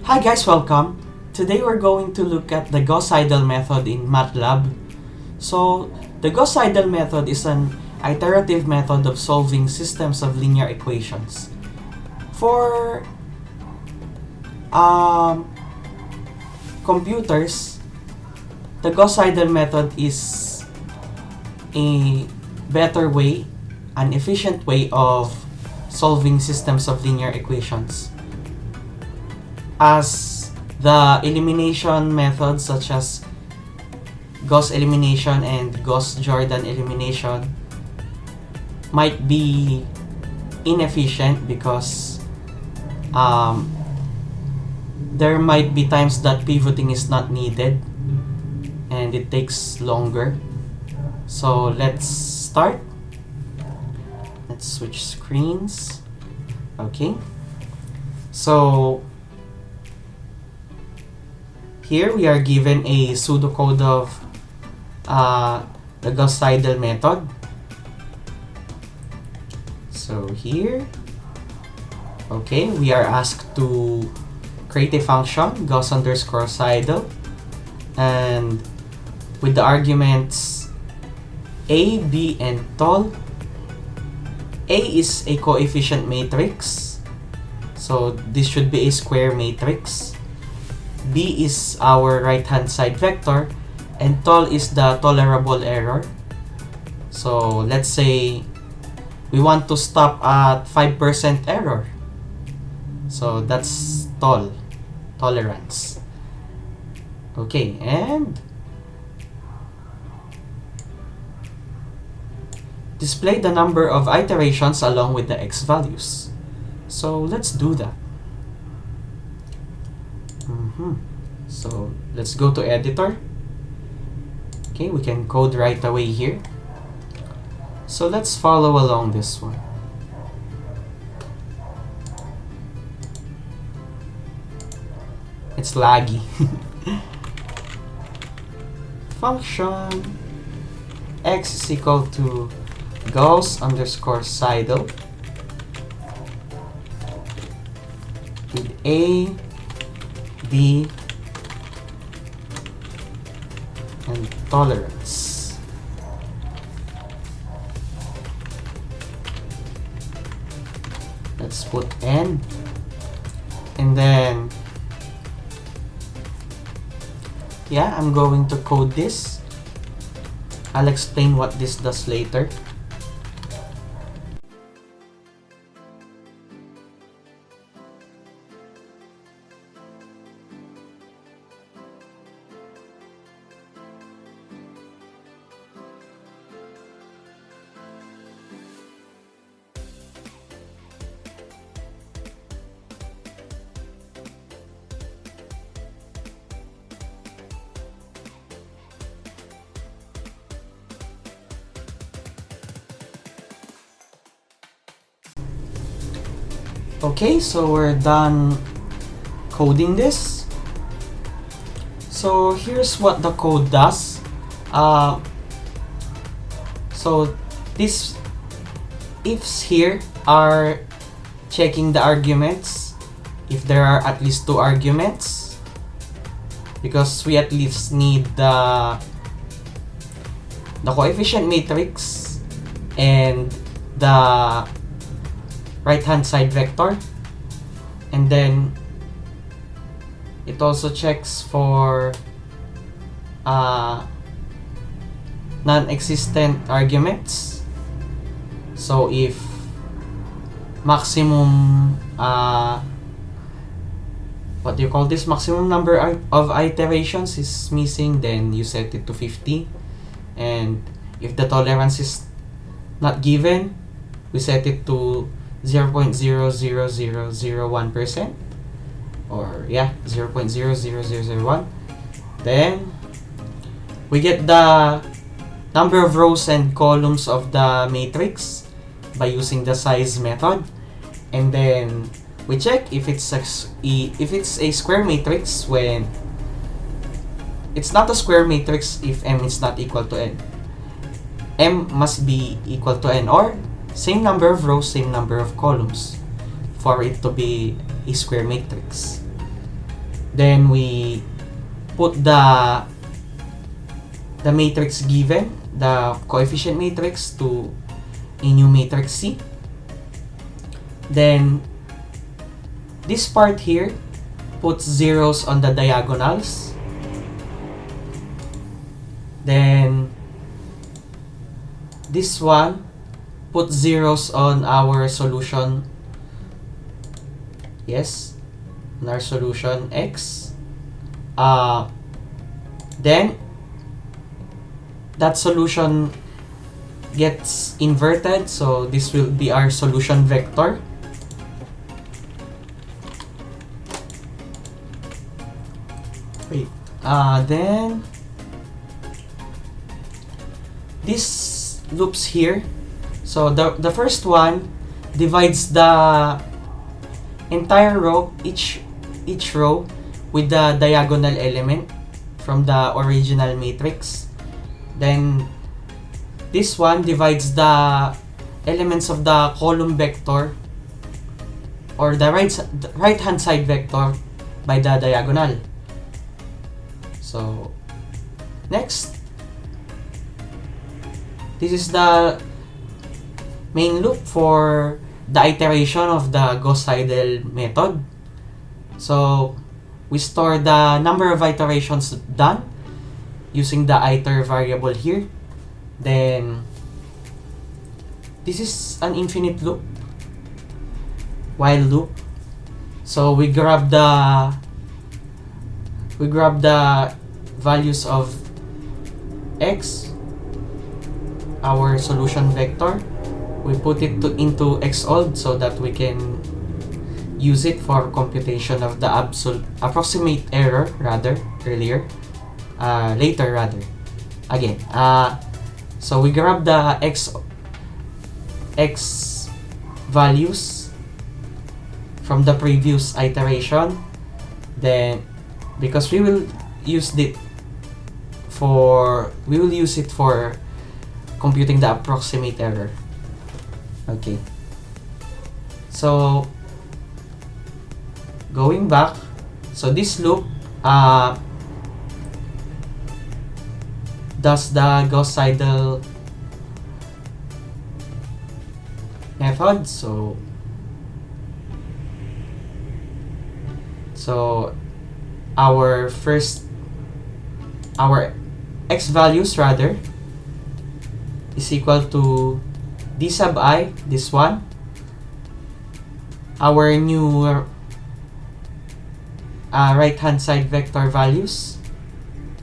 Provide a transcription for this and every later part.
Hi guys, welcome. Today we're going to look at the Gauss-Seidel method in MATLAB. So, the Gauss-Seidel method is an iterative method of solving systems of linear equations. For computers, the Gauss-Seidel method is a better way, an efficient way of solving systems of linear equations. As the elimination methods such as Gauss elimination and Gauss-Jordan elimination might be inefficient because there might be times that pivoting is not needed and it takes longer. So let's start. Let's switch screens. Okay. So here we are given a pseudocode of the Gauss-Seidel method. So here, okay, we are asked to create a function, Gauss_Seidel, and with the arguments a, b, and tol. A is a coefficient matrix, so this should be a square matrix. B is our right-hand side vector, and tol is the tolerable error. So let's say we want to stop at 5% error. So that's tol, tolerance. Okay, and display the number of iterations along with the x values. So let's do that. So let's go to editor. Okay, we can code right away here. So let's follow along this one. It's laggy. Function x is equal to Gauss_Seidel with a, b, and tolerance. Let's put n, and then yeah, I'm going to code this. I'll explain what this does later. Okay, so we're done coding this. So here's what the code does. So these ifs here are checking the arguments, if there are at least 2 arguments, because we at least need the coefficient matrix and the right-hand side vector, and then it also checks for non-existent arguments. So if maximum what do you call this, maximum number of iterations is missing, then you set it to 50, and if the tolerance is not given, we set it to 0.00001%, or yeah, 0.00001. Then we get the number of rows and columns of the matrix by using the size method, and then we check if it's a square matrix when it's not a square matrix if m is not equal to n. M must be equal to n, or same number of rows, same number of columns for it to be a square matrix. Then we put the matrix given, the coefficient matrix, to a new matrix C. Then this part here puts zeros on the diagonals. Then this one puts zeros on our solution. Yes, on our solution X. Then that solution gets inverted, so this will be our solution vector. Wait, then these loops here, so the first one divides the entire row, each row, with the diagonal element from the original matrix. Then this one divides the elements of the column vector, or the right hand side vector, by the diagonal. So next, this is the main loop for the iteration of the Gauss-Seidel method. So we store the number of iterations done using the iter variable here. Then this is an infinite loop, while loop. So we grab the values of x, our solution vector. We put it into XOLD so that we can use it for computation of the approximate error later. Again, so we grab the x values from the previous iteration. Then, because we will use it for computing the approximate error. Okay. So going back, so this loop does the Gauss-Seidel method. So our x values is equal to d sub I, this one, our new right hand side vector values.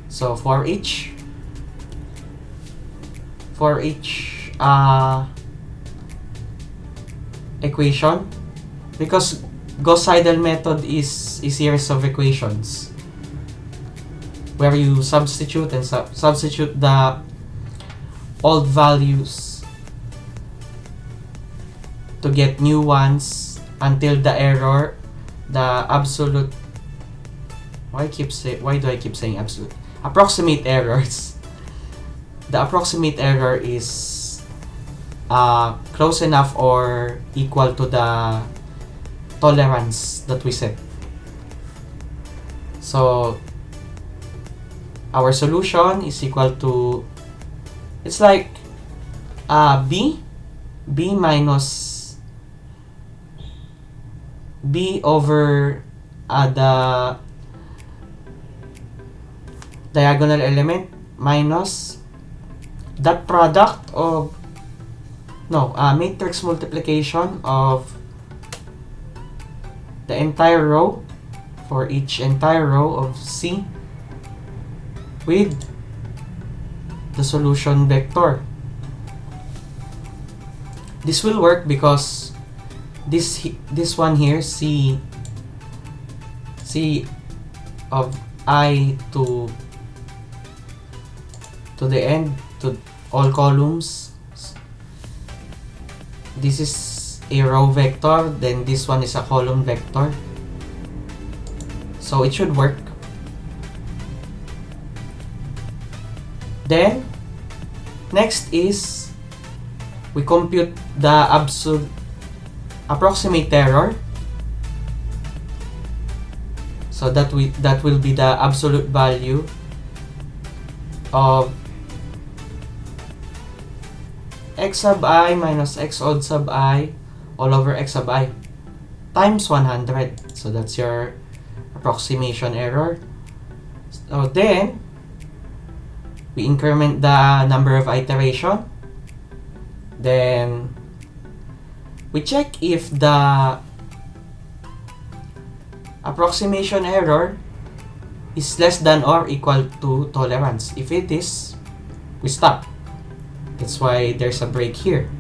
So for each equation, because Gauss-Seidel method is a series of equations where you substitute the old values to get new ones until the error, the absolute, why do I keep saying absolute? Approximate errors. The approximate error is close enough or equal to the tolerance that we set. So our solution is equal to, it's like b minus b over the diagonal element minus that product of matrix multiplication of the entire row, for each entire row of C, with the solution vector. This will work because this one here, C of I to the end, to all columns, this is a row vector, then this one is a column vector, so it should work. Then next is we compute the approximate error. So that will be the absolute value of x sub I minus x odd sub I all over x sub I times 100. So that's your approximation error. So then, we increment the number of iteration. Then, we check if the approximation error is less than or equal to tolerance. If it is, we stop. That's why there's a break here.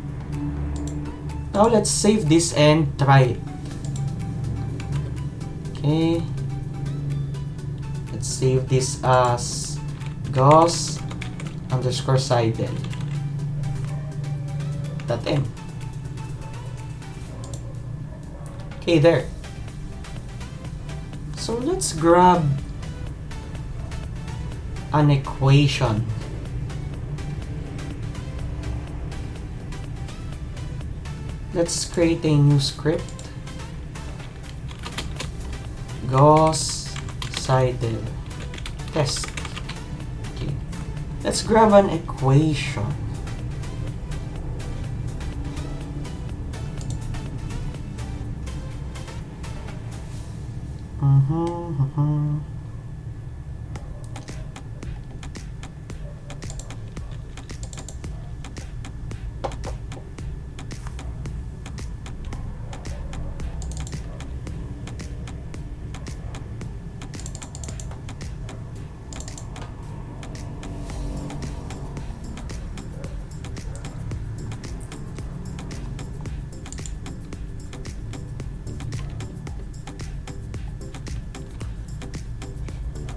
Now let's save this and try it. Okay. Let's save this as Gauss_Seidel. .m. Okay, there. So let's grab an equation. Let's create a new script. Gauss-Seidel test. Okay. Let's grab an equation.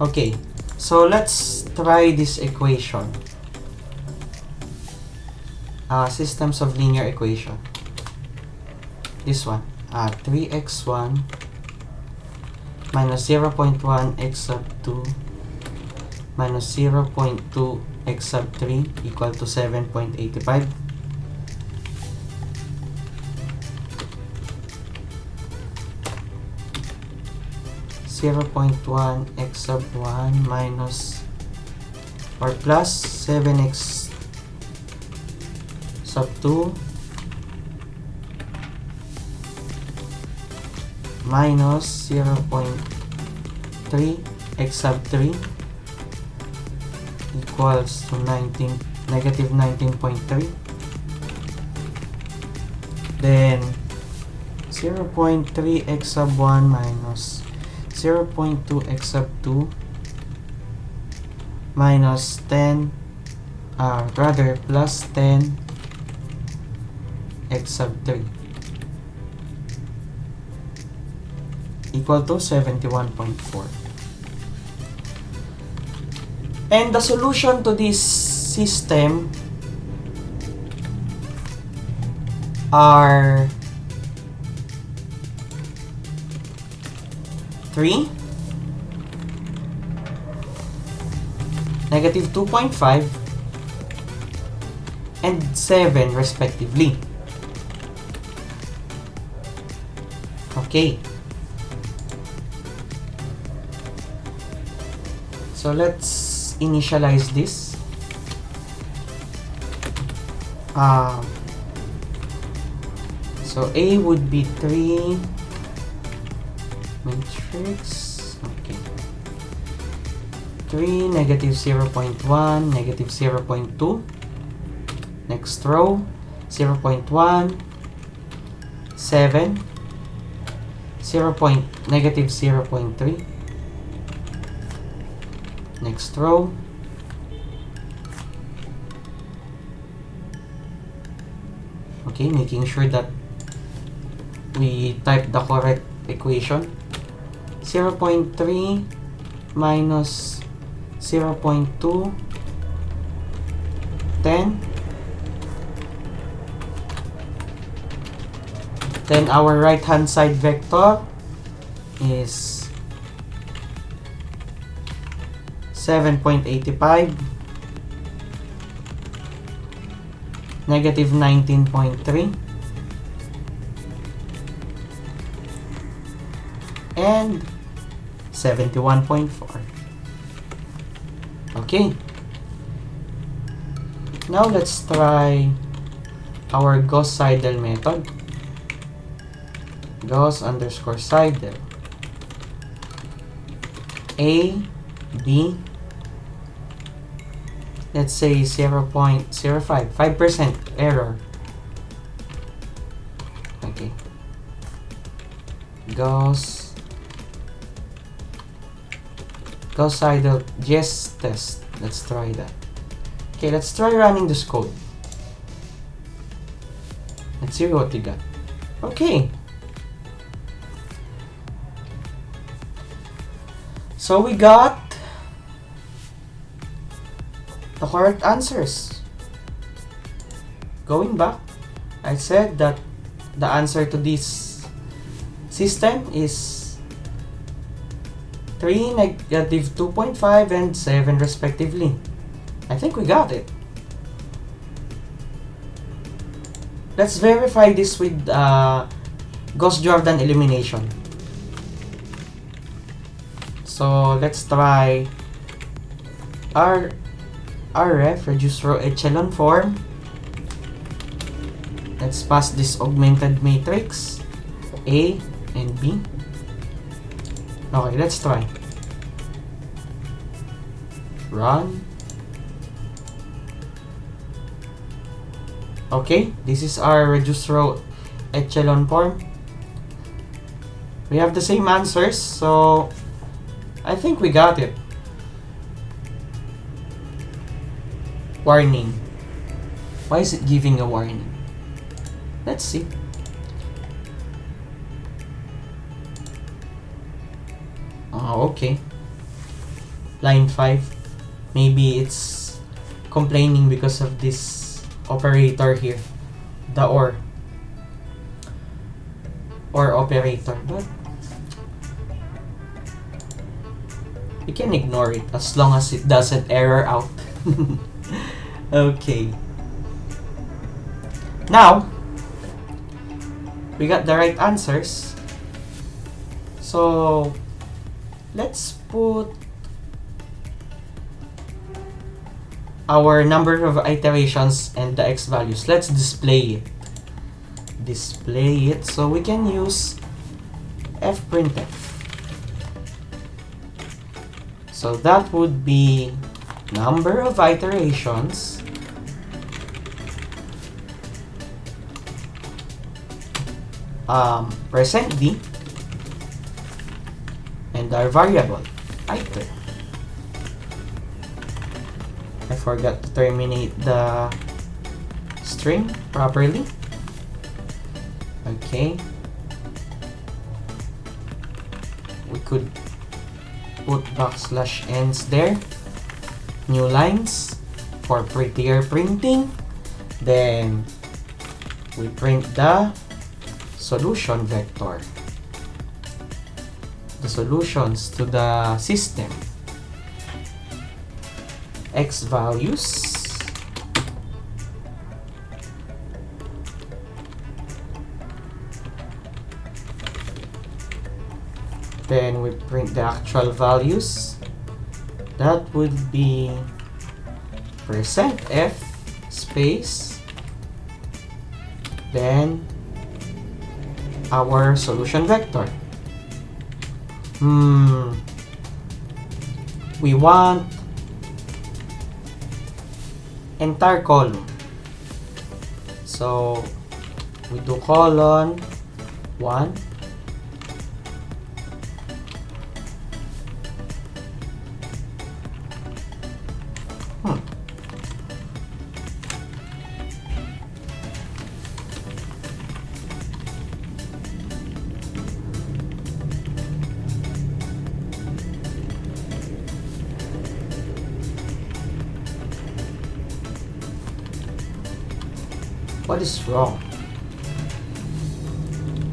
Okay, so let's try this equation. Systems of linear equation. This one. 3x1 minus 0.1 x sub 2 minus 0.2 x sub 3 equal to 7.85. (0.1 x sub 1 minus or plus 7x sub 2 minus 0.3 x sub 3 equals to negative 19.3. Then 0.3 x sub 1 minus 0.2 x sub 2 minus 10 rather plus 10 x sub 3 equal to 71.4. And the solution to this system are 3, negative 2.5, and 7 respectively. Okay. So let's initialize this. So A would be 3 matrix, okay, 3, negative 0.1, negative 0.2, next row, 0.1, 7, negative 0.3, next row, okay, making sure that we type the correct equation. 0.3 minus 0.2, 10. Then our right hand side vector is 7.85, negative 19.3, and 71.4. Okay. Now let's try our Gauss-Seidel method. Gauss_Seidel. A, B, let's say 0.05, 5% error. Okay. Gauss-Seidel GS test. Let's try that. Okay, let's try running this code. Let's see what we got. Okay. So we got the correct answers. Going back, I said that the answer to this system is 3, -2.5, and 7 respectively. I think we got it. Let's verify this with Gauss-Jordan elimination. So let's try RF, reduced row echelon form. Let's pass this augmented matrix A and B. Okay, let's try. Run. Okay, this is our reduced row echelon form. We have the same answers, so I think we got it. Warning. Why is it giving a warning? Let's see. Oh, okay. Line 5. Maybe it's complaining because of this operator here. The or operator. But you can ignore it as long as it doesn't error out. Okay. Now, we got the right answers. So, let's put our number of iterations and the x values. Let's display it. So we can use fprintf. So that would be number of iterations %d and our variable iter. I forgot to terminate the string properly. Okay, we could put \ns there. New lines for prettier printing. Then we print the solution vector, the solutions to the system, x values, then we print the actual values. That would be %f space, then our solution vector. We want entire column, so we do colon 1, What is wrong?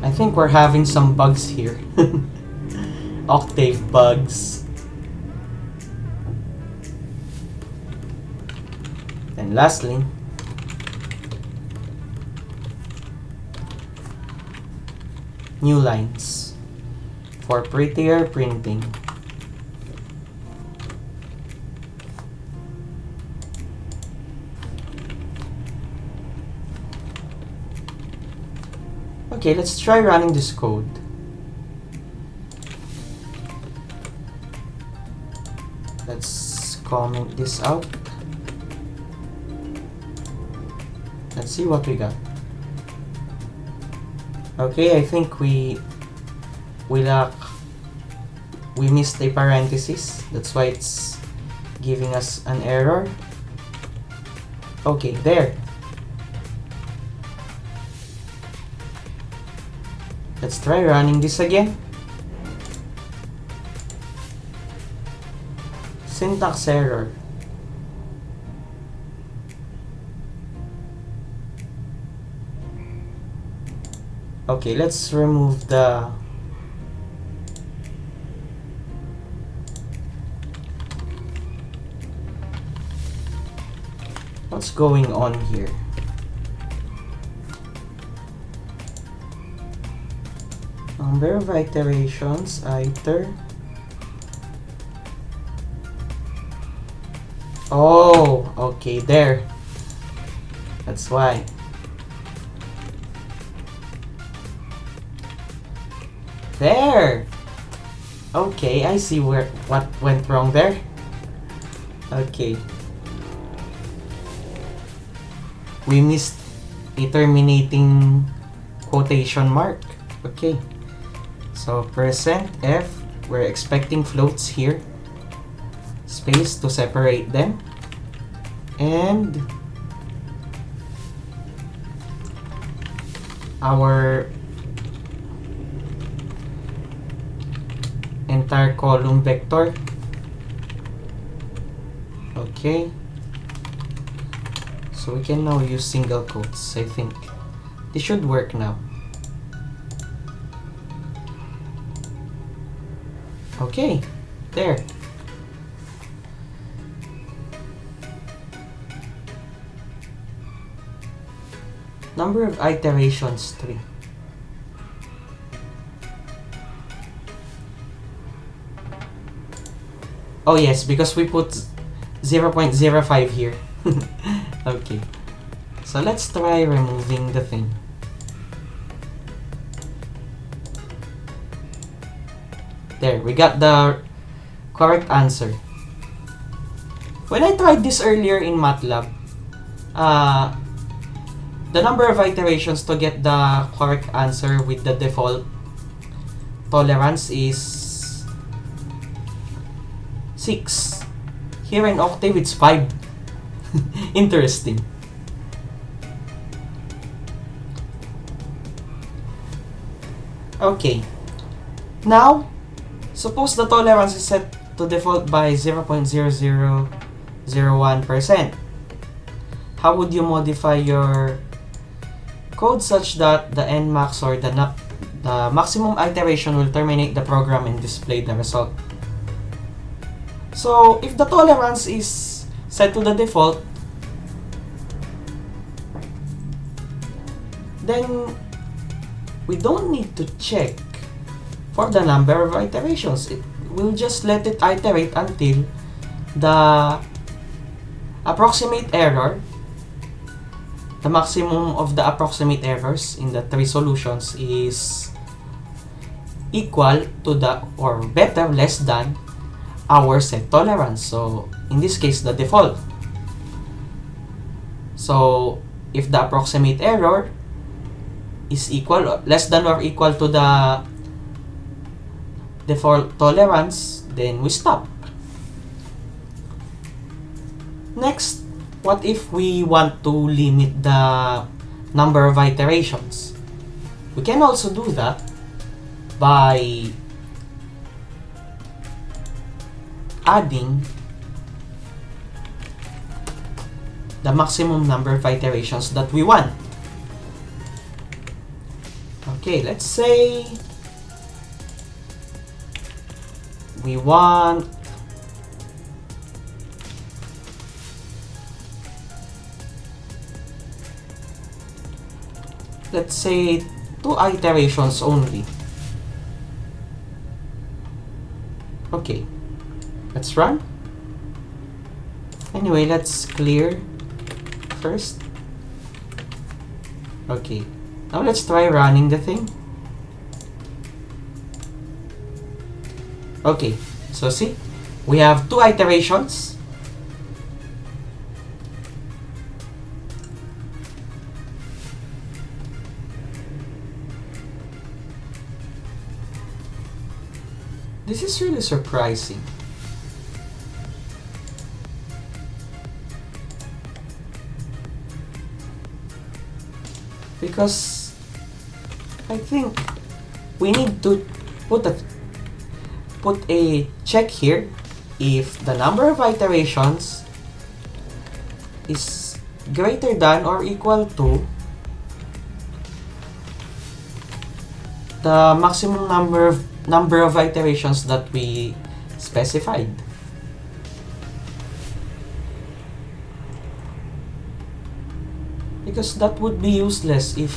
I think we're having some bugs here. Octave bugs. And lastly, new lines for prettier printing. Okay, let's try running this code. Let's comment this out. Let's see what we got. Okay, I think we missed a parenthesis. That's why it's giving us an error. Okay, there. Let's try running this again. Syntax error. Okay, let's remove the what's going on here? Number of iterations, iter. Oh, okay, there. That's why. There! Okay, I see what went wrong there. Okay. We missed a terminating quotation mark. Okay. So %f, we're expecting floats here. Space to separate them. And our entire column vector. Okay. So we can now use single quotes, I think. This should work now. Okay, there. Number of iterations, 3. Oh yes, because we put 0.05 here. Okay. So let's try removing the thing. There, we got the correct answer. When I tried this earlier in MATLAB, the number of iterations to get the correct answer with the default tolerance is 6. Here in Octave, it's 5. Interesting. Okay. Now, suppose the tolerance is set to default by 0.0001%. How would you modify your code such that the nmax or the maximum iteration will terminate the program and display the result? So, if the tolerance is set to the default, then we don't need to check for the number of iterations. We'll just let it iterate until the approximate error, the maximum of the approximate errors in the 3 solutions is equal to the, or better, less than our set tolerance. So in this case, the default. So if the approximate error is equal, less than or equal to the default tolerance, then we stop. Next, what if we want to limit the number of iterations? We can also do that by adding the maximum number of iterations that we want. Okay, let's say we want let's say 2 iterations only. Okay, let's run. Anyway, let's clear first. Okay, Now let's try running the thing. Okay, so see, we have 2 iterations. This is really surprising. Because I think we need to put a check here if the number of iterations is greater than or equal to the maximum number of iterations that we specified. Because that would be useless if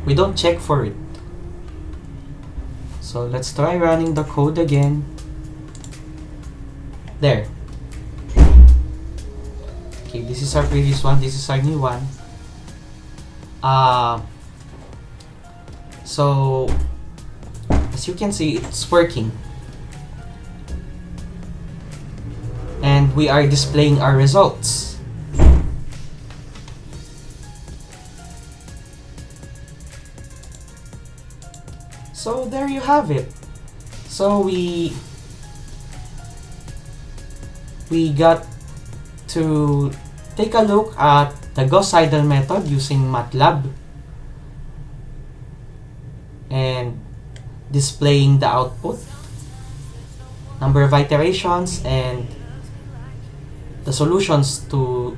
we don't check for it. So let's try running the code again. There. Okay, this is our previous one, this is our new one. So as you can see, it's working. And we are displaying our results. So there you have it. So we got to take a look at the Gauss-Seidel method using MATLAB and displaying the output, number of iterations, and the solutions to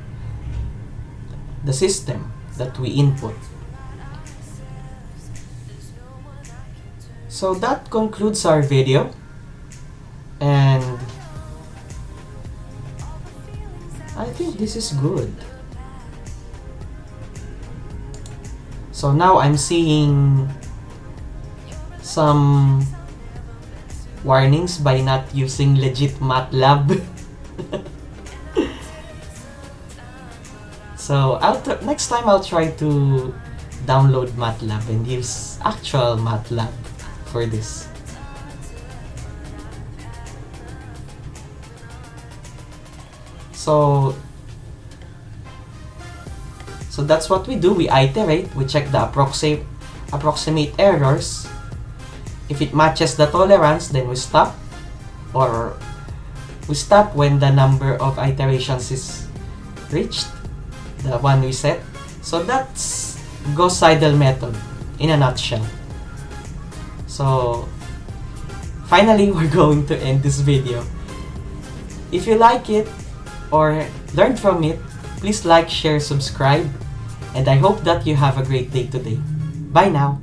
the system that we input. So that concludes our video, and I think this is good. So now I'm seeing some warnings by not using legit MATLAB. So next time I'll try to download MATLAB and use actual MATLAB for this. So that's what we do. We iterate, we check the approximate errors. If it matches the tolerance, then we stop, or we stop when the number of iterations is reached, the one we set. So that's Gauss-Seidel method in a nutshell. So finally, we're going to end this video. If you like it or learned from it, please like, share, subscribe, and I hope that you have a great day today. Bye now!